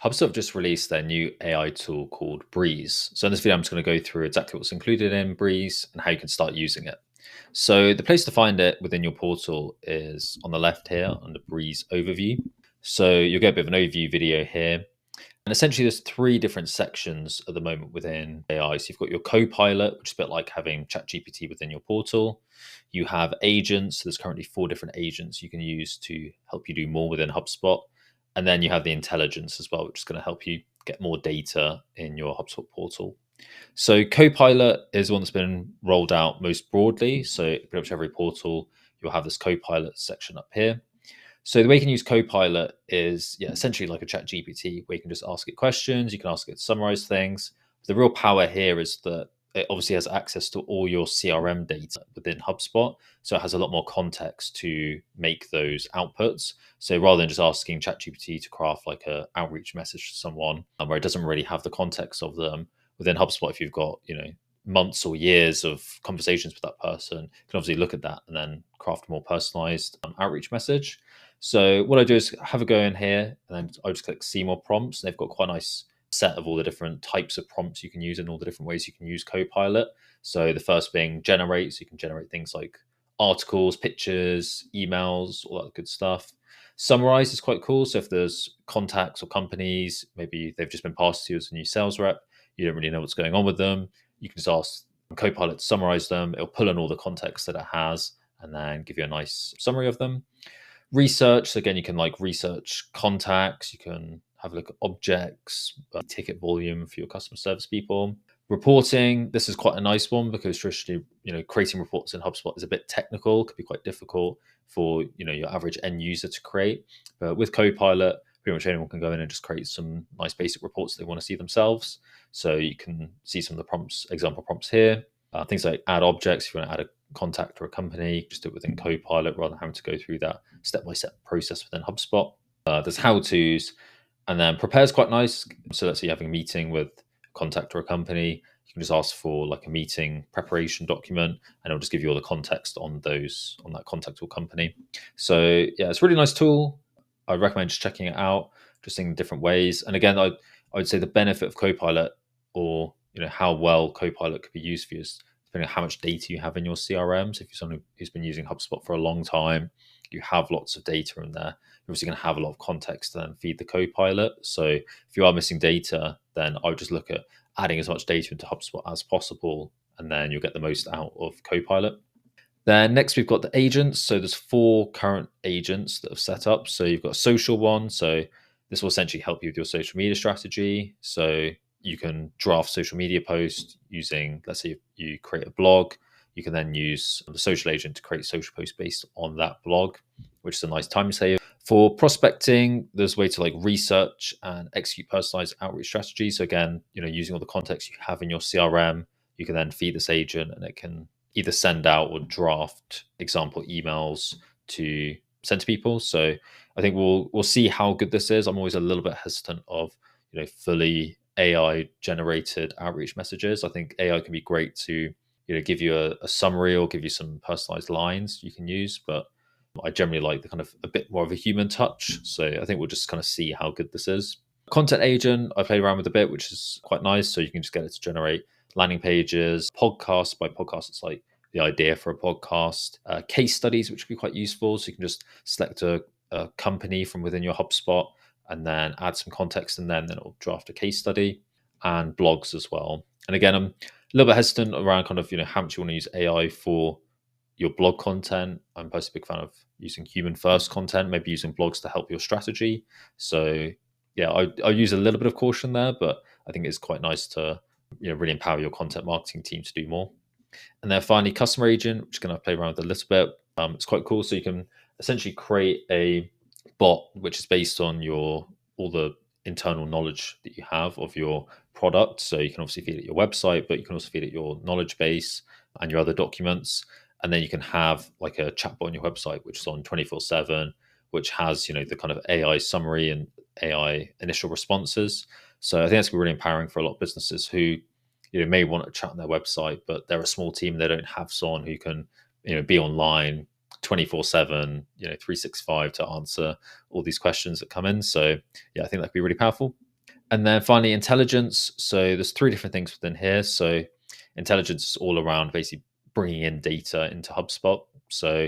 HubSpot have just released their new AI tool called Breeze. So in this video, I'm just going to go through exactly what's included in Breeze and how you can start using it. So the place to find it within your portal is on the left here under Breeze Overview. So you'll get a bit of an overview video here. And essentially, there's three different sections at the moment within AI. So you've got your Copilot, which is a bit like having ChatGPT within your portal. You have agents. So there's currently 4 different agents you can use to help you do more within HubSpot. And then you have the intelligence as well, which is going to help you get more data in your HubSpot portal. So Copilot is one that's been rolled out most broadly. So pretty much every portal, you'll have this Copilot section up here. So the way you can use Copilot is essentially like a chat GPT where you can just ask it questions, you can ask it to summarize things. The real power here is that it obviously has access to all your CRM data within HubSpot. So it has a lot more context to make those outputs. So rather than just asking ChatGPT to craft like an outreach message to someone where it doesn't really have the context of them, within HubSpot, if you've got, months or years of conversations with that person, you can obviously look at that and then craft a more personalized outreach message. So what I do is have a go in here and then I just click see more prompts. They've got quite a nice set of all the different types of prompts you can use and all the different ways you can use Copilot. So the first being generate. So you can generate things like articles, pictures, emails, all that good stuff. Summarize is quite cool. So if there's contacts or companies, maybe they've just been passed to you as a new sales rep, you don't really know what's going on with them, you can just ask Copilot to summarize them. It'll pull in all the context that it has and then give you a nice summary of them. Research, so again, you can like research contacts, you can have a look at objects, ticket volume for your customer service people. Reporting, this is quite a nice one because traditionally, creating reports in HubSpot is a bit technical, could be quite difficult for, your average end user to create. But with Copilot, pretty much anyone can go in and just create some nice basic reports they want to see themselves. So you can see some of the prompts, example prompts here. Things like add objects, if you want to add a contact or a company, just do it within Copilot rather than having to go through that step-by-step process within HubSpot. There's how-tos, and then prepare is quite nice. So let's say you're having a meeting with a contact or a company, you can just ask for like a meeting preparation document, and it'll just give you all the context on that contact or company. So yeah, it's a really nice tool. I recommend just checking it out, just in different ways. And again, I would say the benefit of Copilot, or how well Copilot could be used for you, is depending on how much data you have in your CRM. So if you're someone who's been using HubSpot for a long time, you have lots of data in there. You're obviously going to have a lot of context to then feed the Copilot. So if you are missing data, then I would just look at adding as much data into HubSpot as possible, and then you'll get the most out of Copilot. Then next we've got the agents. So there's 4 current agents that have set up. So you've got a social one. So this will essentially help you with your social media strategy. So you can draft social media posts using, let's say you create a blog, you can then use the social agent to create social posts based on that blog, which is a nice time saver. For prospecting, there's a way to like research and execute personalized outreach strategies. So again, using all the context you have in your CRM, you can then feed this agent and it can either send out or draft example emails to send to people. So I think we'll see how good this is. I'm always a little bit hesitant of fully AI generated outreach messages. I think AI can be great to give you a summary or give you some personalized lines you can use, but I generally like the kind of a bit more of a human touch. So I think we'll just kind of see how good this is. Content agent, I played around with a bit, which is quite nice. So you can just get it to generate landing pages, podcasts. By podcast, it's like the idea for a podcast, case studies, which can be quite useful. So you can just select a company from within your HubSpot and then add some context, and then it'll draft a case study, and blogs as well. And again, I'm a little bit hesitant around kind of, how much you want to use AI for your blog content. I'm personally a big fan of using human first content, maybe using blogs to help your strategy. So yeah, I use a little bit of caution there, but I think it's quite nice to really empower your content marketing team to do more. And then finally, customer agent, which is going to play around with a little bit. It's quite cool. So you can essentially create a bot which is based on all the internal knowledge that you have of your product. So you can obviously feed it your website, but you can also feed it your knowledge base and your other documents. And then you can have like a chatbot on your website, which is on 24/7, which has, the kind of AI summary and AI initial responses. So I think that's really empowering for a lot of businesses who, may want to chat on their website, but they're a small team. They don't have someone who can, be online 24/7, 365 to answer all these questions that come in. So yeah, I think that could be really powerful. And then finally, intelligence. So there's three different things within here. So intelligence is all around basically bringing in data into HubSpot. So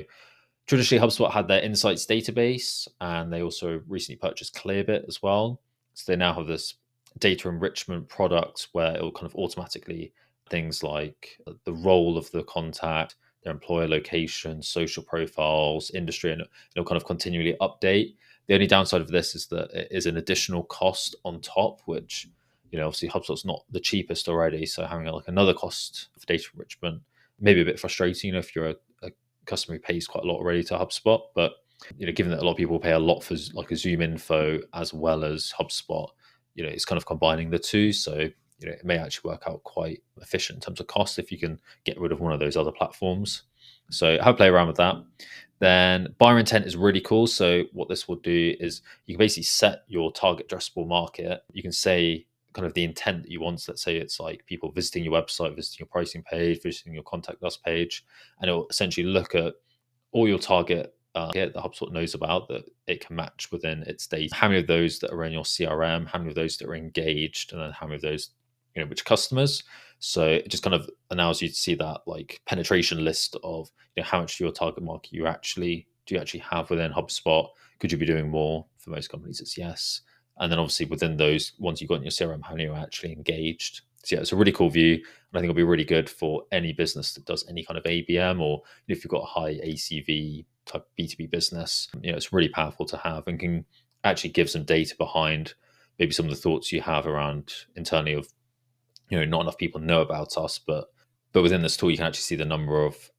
traditionally, HubSpot had their insights database, and they also recently purchased Clearbit as well. So they now have this data enrichment product where it will kind of automatically things like the role of the contact, their employer location, social profiles, industry, and it'll kind of continually update. The only downside of this is that it is an additional cost on top, which obviously HubSpot's not the cheapest already. So having like another cost for data enrichment may be a bit frustrating if you're a customer who pays quite a lot already to HubSpot. But given that a lot of people pay a lot for like a Zoom info as well as HubSpot, it's kind of combining the two. So it may actually work out quite efficient in terms of cost if you can get rid of one of those other platforms. So have a play around with that. Then buyer intent is really cool. So what this will do is you can basically set your target addressable market. You can say kind of the intent that you want. So let's say it's like people visiting your website, visiting your pricing page, visiting your contact us page, and it'll essentially look at all your target that HubSpot knows about that it can match within its data. How many of those that are in your CRM, how many of those that are engaged, and then how many of those, which customers. So it just kind of allows you to see that like penetration list of how much of your target market do you actually have within HubSpot. Could you be doing more? For most companies, it's yes. And then obviously within those ones you've got in your CRM, how many are actually engaged. So yeah, it's a really cool view. And I think it'll be really good for any business that does any kind of ABM, or if you've got a high ACV type B2B business, it's really powerful to have and can actually give some data behind maybe some of the thoughts you have around internally of, not enough people know about us, but within this tool, you can actually see the number of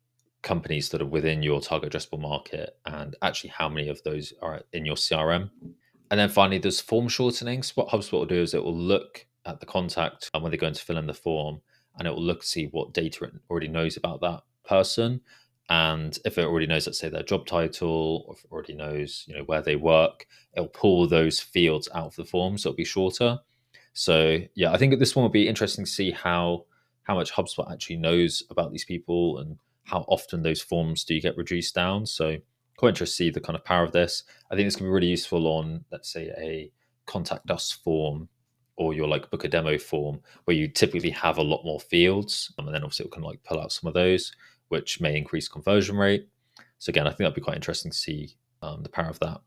companies that are within your target addressable market and actually how many of those are in your CRM. And then finally, there's form shortenings. What HubSpot will do is it will look at the contact when they're going to fill in the form, and it will look to see what data it already knows about that person. And if it already knows, let's say, their job title, or if it already knows, where they work, it'll pull those fields out of the form, so it'll be shorter. So yeah, I think this one will be interesting to see how much HubSpot actually knows about these people and how often those forms do get reduced down. So quite interested to see the kind of power of this. I think this can be really useful on, let's say, a contact us form or your like book a demo form where you typically have a lot more fields. And then obviously it can like pull out some of those, which may increase conversion rate. So again, I think that'd be quite interesting to see the power of that.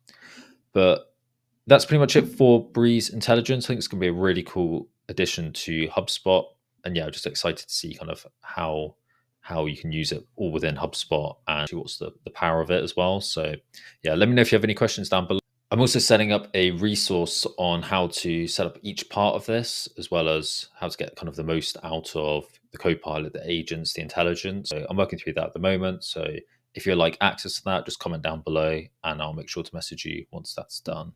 But that's pretty much it for Breeze Intelligence. I think it's going to be a really cool addition to HubSpot. And yeah, I'm just excited to see kind of how you can use it all within HubSpot and what's the power of it as well. So yeah, let me know if you have any questions down below. I'm also setting up a resource on how to set up each part of this, as well as how to get kind of the most out of the Copilot, the agents, the intelligence. So I'm working through that at the moment. So if you'd like access to that, just comment down below and I'll make sure to message you once that's done.